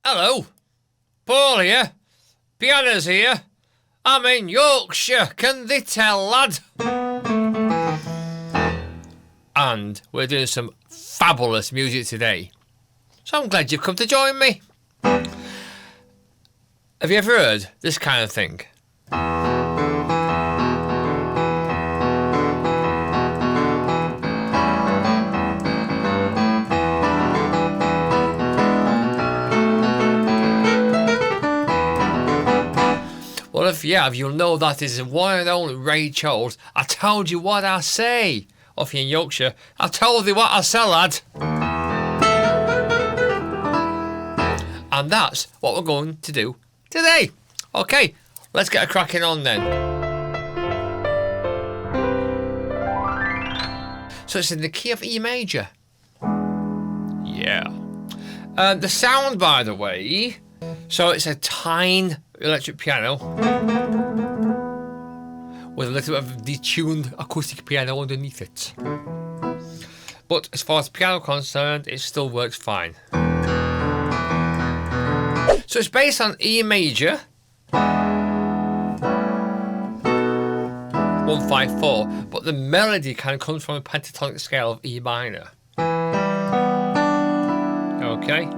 Hello, Paul here. Piano's here. I'm in Yorkshire, can they tell, lad? And we're doing some fabulous music today. So I'm glad you've come to join me. Have you ever heard this kind of thing? Well, if you have, you'll know that is one and only Ray Charles. I told you what I say. Off you in Yorkshire, I told you what I say, lad. And that's what we're going to do today. Okay, let's get a cracking on then. So it's in the key of E major. Yeah. The sound, by the way, so it's a tine electric piano with a little bit of detuned acoustic piano underneath it. But as far as piano is concerned, it still works fine. So it's based on E major 154, but the melody kind of comes from a pentatonic scale of E minor. Okay.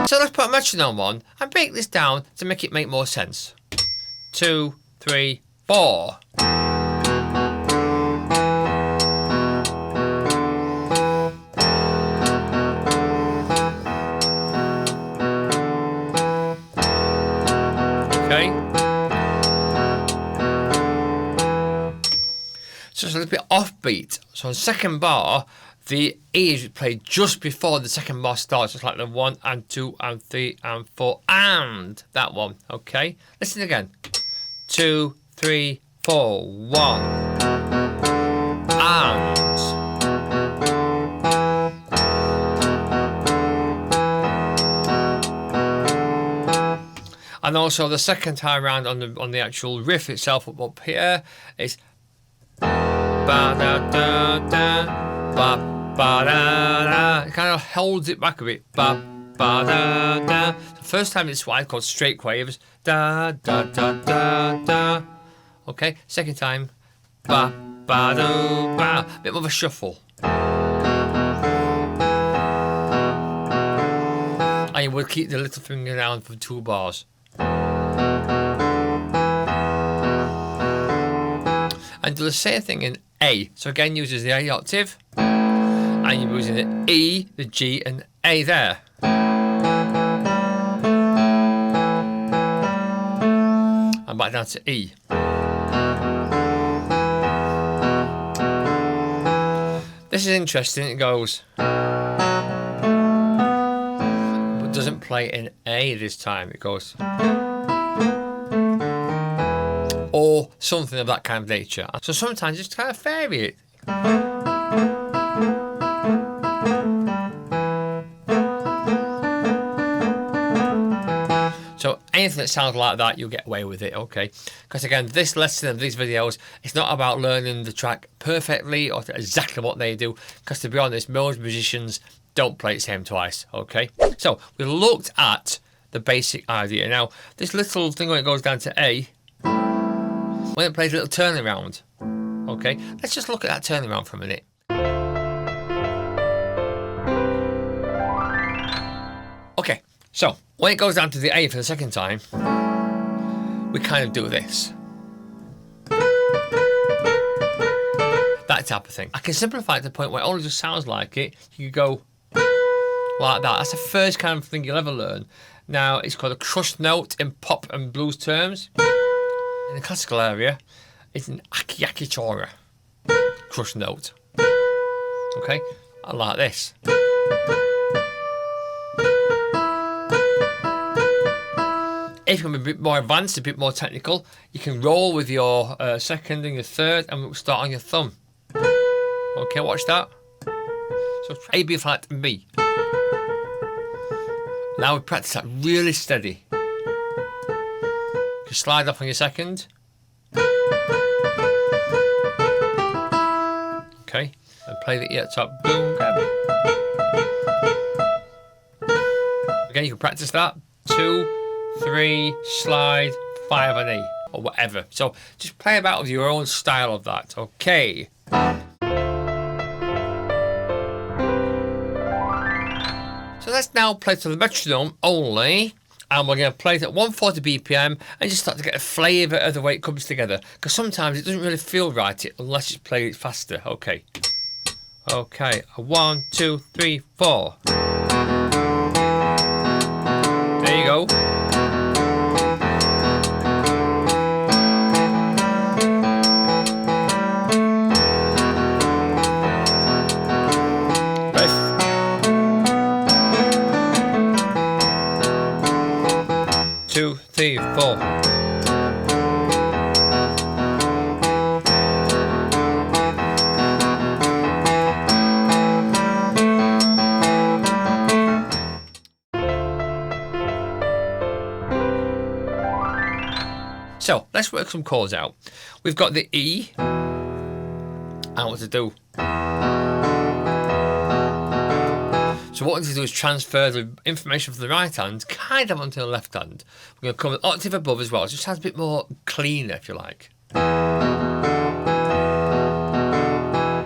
So let's put a metronome on and break this down to make it make more sense. 2, 3, 4. Okay. So it's a little bit offbeat. So on the second bar, the E is played just before the second bar starts, just like the 1 and 2 and 3 and 4 and that one. Okay, listen again. 2, 3, 4, 1 and also the second time round on the actual riff itself up here is ba da da da ba ba da da. It kind of holds it back a bit. Ba ba da da. The first time it's what I call straight quavers. Da da da da da. Okay. Second time. Ba ba do ba. Bit more of a shuffle. And you would keep the little finger down for 2 bars. And do the same thing in A. So again, uses the A octave. And you're using the E, the G, and A there. And back down to E. This is interesting. It goes, but doesn't play in A this time. It goes, or something of that kind of nature. So sometimes just kind of vary it. So anything that sounds like that, you'll get away with it, okay? Because again, this lesson of these videos, it's not about learning the track perfectly or exactly what they do. Because to be honest, most musicians don't play the same twice, okay? So we looked at the basic idea. Now, this little thing when it goes down to A, when it plays a little turnaround, okay? Let's just look at that turnaround for a minute. Okay, so when it goes down to the A for the second time, we kind of do this. That type of thing. I can simplify it to the point where it only just sounds like it. You go like that. That's the first kind of thing you'll ever learn. Now, it's called a crushed note in pop and blues terms. In the classical area, it's an acciaccatura crushed note. Okay? I like this. If you can be a bit more advanced, a bit more technical, you can roll with your second and your third and start on your thumb. Okay, watch that. So A, B flat, and B. Now we practice that really steady. You slide off on your second. Okay, and play the E at top. Boom, grab. Okay, you can practice that. 2, 3, slide, 5 on E, or whatever. So just play about with your own style of that. Okay. So let's now play to the metronome only, and we're going to play it at 140 BPM and just start to get a flavour of the way it comes together, because sometimes it doesn't really feel right unless you play it faster. Okay. Okay, 1, 2, 3, 4. There you go. Riff. 2, 3, 4. So let's work some chords out. We've got the E. And what to do. So what we need to do is transfer the information from the right hand kind of onto the left hand. We're going to come an octave above as well. It just sounds a bit more cleaner, if you like.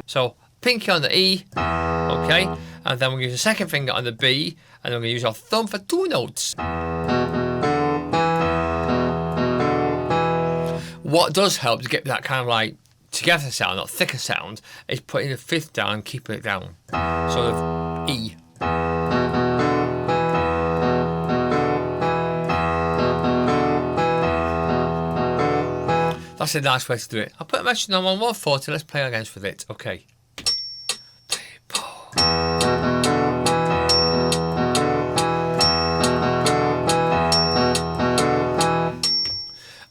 So pinky on the E, okay, and then we're going to use the second finger on the B, and then we're going to use our thumb for 2 notes. What does help to get that kind of like together sound, not thicker sound, is putting the fifth down and keeping it down. Sort of E. That's a nice way to do it. I'll put a metronome on 140, let's play against with it. Okay. 3, 4.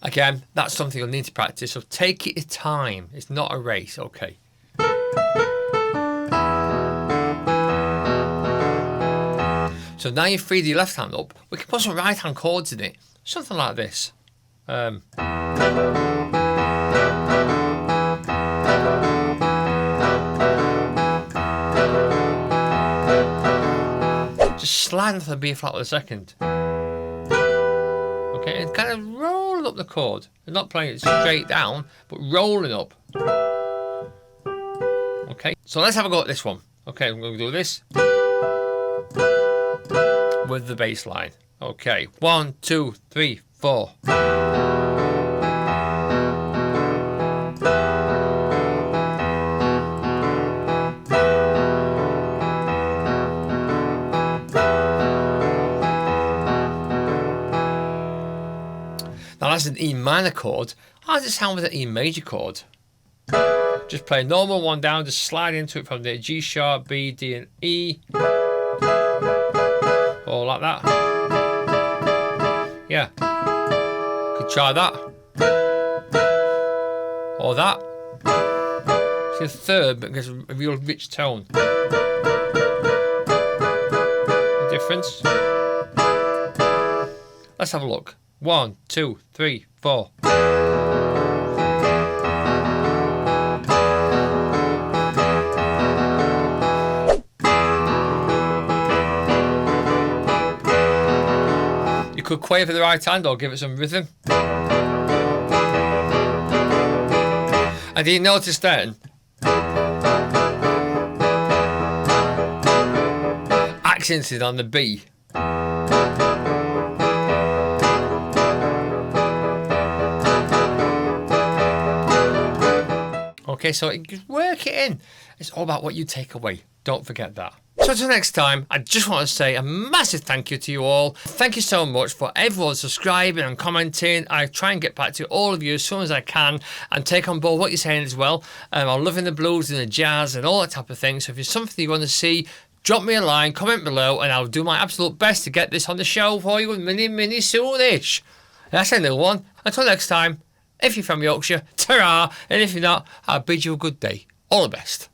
Again, that's something you'll need to practice, so take it your time. It's not a race, okay. So now you've freed your left hand up, we can put some right hand chords in it. Something like this. Just slide into the B flat with a second. Okay, and kind of rolling up the chord. You're not playing it straight down, but rolling up. Okay, so let's have a go at this one. Okay, I'm going to do this with the bass line. Okay, 1, 2, 3, 4. Now that's an E minor chord. How does it sound with an E major chord? Just play a normal one down, just slide into it from the G sharp, B, D and E. Or like that. Yeah. Could try that. Or that. It's a third, but it gives a real rich tone. The difference. Let's have a look. 1, 2, 3, 4. You could quaver the right hand or give it some rhythm. And do you notice then? Accented on the B. Okay, so work it in. It's all about what you take away. Don't forget that. So until next time, I just want to say a massive thank you to you all. Thank you so much for everyone subscribing and commenting. I try and get back to all of you as soon as I can and take on board what you're saying as well. I'm loving the blues and the jazz and all that type of thing. So if there's something you want to see, drop me a line, comment below, and I'll do my absolute best to get this on the show for you mini soonish. That's a little one. Until next time, if you're from Yorkshire, ta-ra, and if you're not, I'll bid you a good day. All the best.